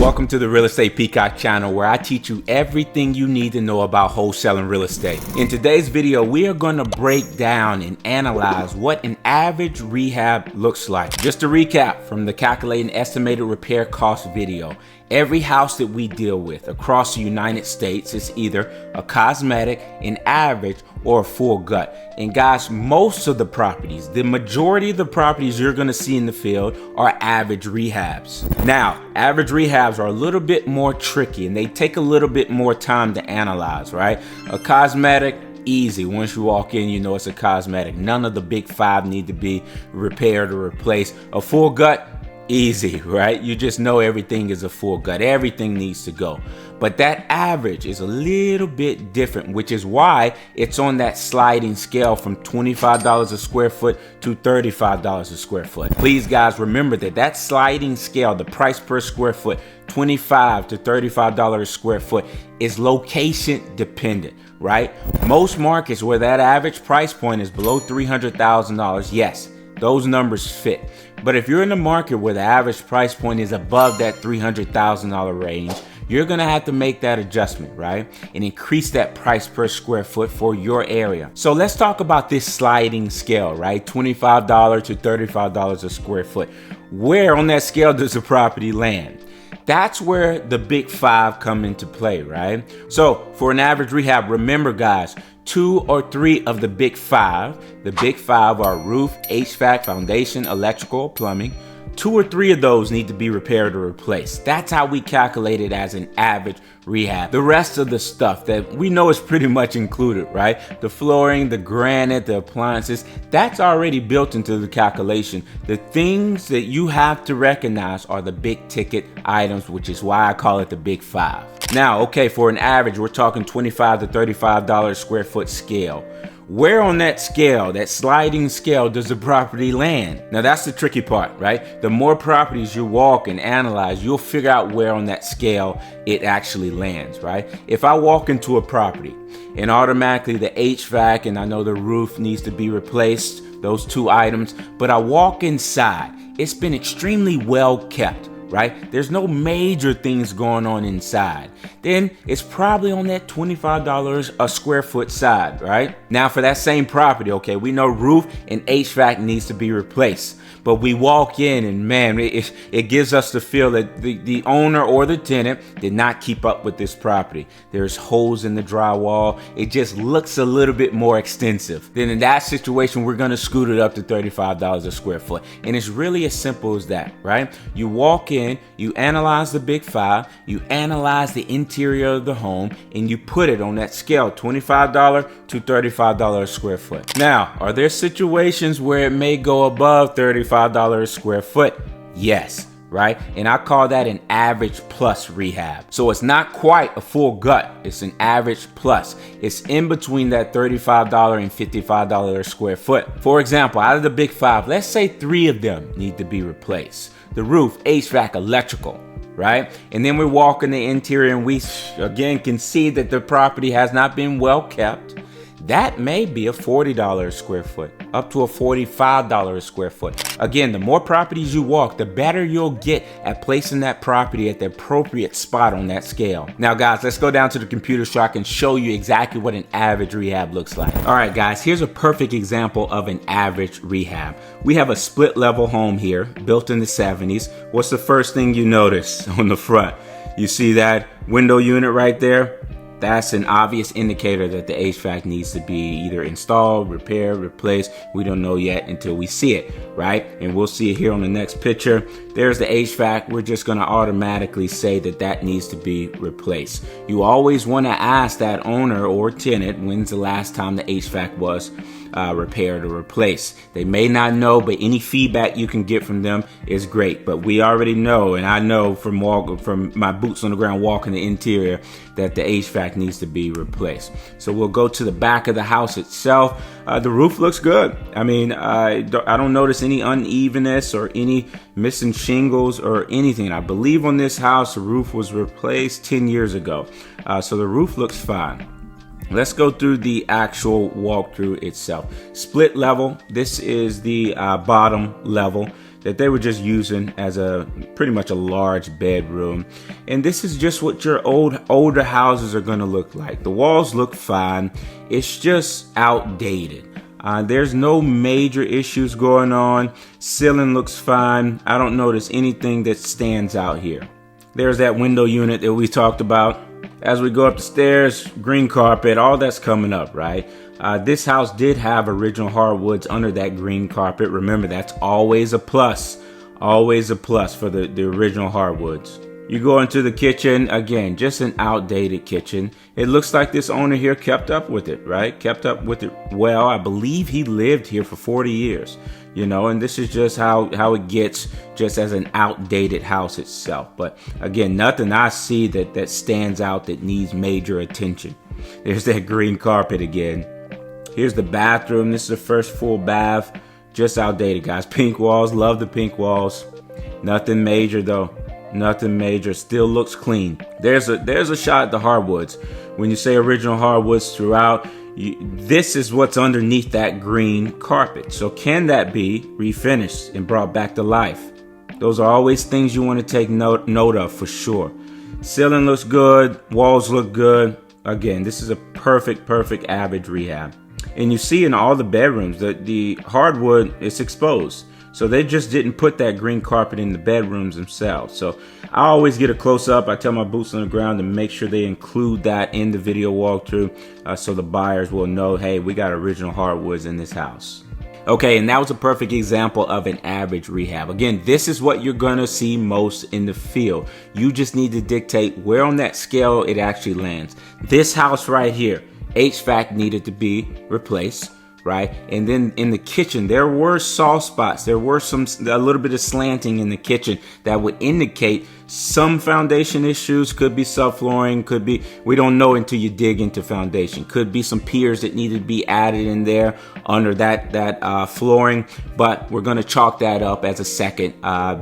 welcome to the Real Estate Peacock channel, where I teach you everything you need to know about wholesaling real estate. In today's video, we are going to break down and analyze what an average rehab looks like. Just to recap from the calculating estimated repair cost video, every house that we deal with across the United States is either a cosmetic, an average, or a full gut. And guys, most of the properties, the majority of the properties you're gonna see in the field are average rehabs. Now, average rehabs are a little bit more tricky and they take a little bit more time to analyze, right? A cosmetic, easy. Once you walk in, you know it's a cosmetic. None of the big five need to be repaired or replaced. A full gut, easy, right? You just know everything is a full gut. Everything needs to go. But that average is a little bit different, which is why it's on that sliding scale from $25 a square foot to $35 a square foot. Please, guys, remember that sliding scale, the price per square foot, $25 to $35 a square foot, is location dependent, right? Most markets where that average price point is below $300,000, yes, those numbers fit. But if you're in a market where the average price point is above that $300,000 range, you're gonna have to make that adjustment, right? And increase that price per square foot for your area. So let's talk about this sliding scale, right? $25 to $35 a square foot. Where on that scale does the property land? That's where the big five come into play, right? So for an average rehab, remember guys, 2 or 3 of the big five are roof, HVAC, foundation, electrical, plumbing. 2 or 3 of those need to be repaired or replaced. That's how we calculate it as an average rehab. The rest of the stuff that we know is pretty much included, right? The flooring, the granite, the appliances, that's already built into the calculation. The things that you have to recognize are the big ticket items, which is why I call it the big five. Now, okay, for an average, we're talking $25 to $35 square foot scale. Where on that scale, that sliding scale, does the property land? Now that's the tricky part, right? The more properties you walk and analyze, you'll figure out where on that scale it actually lands, right? If I walk into a property and automatically the HVAC and I know the roof needs to be replaced, those 2 items, but I walk inside, it's been extremely well kept, right? There's no major things going on inside. Then it's probably on that $25 a square foot side, right? Now for that same property, okay, we know roof and HVAC needs to be replaced. But we walk in and man, it gives us the feel that the owner or the tenant did not keep up with this property. There's holes in the drywall. It just looks a little bit more extensive. Then in that situation, we're gonna scoot it up to $35 a square foot. And it's really as simple as that, right? You walk in, you analyze the big five, you analyze the interior of the home, and you put it on that scale, $25 to $35 a square foot. Now, are there situations where it may go above $35 a square foot? Yes, right? And I call that an average plus rehab. So it's not quite a full gut, it's an average plus. It's in between that $35 and $55 a square foot. For example, out of the big five, let's say 3 of them need to be replaced. The roof, HVAC, electrical, right? And then we walk in the interior and we again can see that the property has not been well kept. That may be a $40 a square foot, up to a $45 a square foot. Again, the more properties you walk, the better you'll get at placing that property at the appropriate spot on that scale. Now guys, let's go down to the computer so I can show you exactly what an average rehab looks like. All right guys, here's a perfect example of an average rehab. We have a split level home here, built in the 70s. What's the first thing you notice on the front? You see that window unit right there? That's an obvious indicator that the HVAC needs to be either installed, repaired, replaced. We don't know yet until we see it, right? And we'll see it here on the next picture. There's the HVAC. We're just gonna automatically say that that needs to be replaced. You always wanna ask that owner or tenant, when's the last time the HVAC was repaired or replaced. They may not know, but any feedback you can get from them is great. But we already know, and I know from my boots on the ground walking the interior, that the HVAC needs to be replaced. So we'll go to the back of the house itself. The roof looks good. I mean, I don't notice any unevenness or any missing shingles or anything. I believe on this house, the roof was replaced 10 years ago. So the roof looks fine. Let's go through the actual walkthrough itself. Split level, this is the bottom level. that they were just using as pretty much a large bedroom. And this is just what your older houses are going to look like. The walls look fine. It's just outdated. There's no major issues going on. Ceiling looks fine. I don't notice anything that stands out here. There's that window unit that we talked about. As we go up the stairs, green carpet, all that's coming up, right? This house did have original hardwoods under that green carpet. Remember, that's always a plus for the original hardwoods. You go into the kitchen, again, just an outdated kitchen. It looks like this owner here kept up with it, right? Kept up with it well. I believe he lived here for 40 years, you know, and this is just how it gets just as an outdated house itself. But again, nothing I see that stands out that needs major attention. There's that green carpet again. Here's the bathroom. This is the first full bath. Just outdated, guys. Pink walls, love the pink walls. Nothing major though. Nothing major, still looks clean. There's a shot at the hardwoods. When you say original hardwoods throughout, this is what's underneath that green carpet. So can that be refinished and brought back to life? Those are always things you want to take note of for sure. Ceiling looks good, walls look good. Again, this is a perfect average rehab. And you see in all the bedrooms that the hardwood is exposed. So they just didn't put that green carpet in the bedrooms themselves. So I always get a close up. I tell my boots on the ground to make sure they include that in the video walkthrough so the buyers will know, hey, we got original hardwoods in this house. Okay, and that was a perfect example of an average rehab. Again, this is what you're gonna see most in the field. You just need to dictate where on that scale it actually lands. This house right here, HVAC needed to be replaced. Right, and then in the kitchen there were soft spots. There were a little bit of slanting in the kitchen that would indicate some foundation issues. Could be subflooring, could be, we don't know until you dig into foundation. Could be some piers that needed to be added in there under that flooring, but we're gonna chalk that up as a second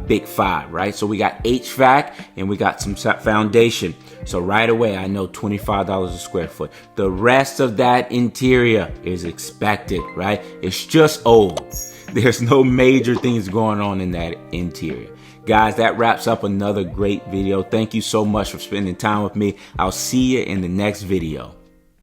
big five, right? So we got HVAC and we got some foundation. So right away, I know $25 a square foot. The rest of that interior is expected, right? It's just old. There's no major things going on in that interior. Guys, that wraps up another great video. Thank you so much for spending time with me. I'll see you in the next video.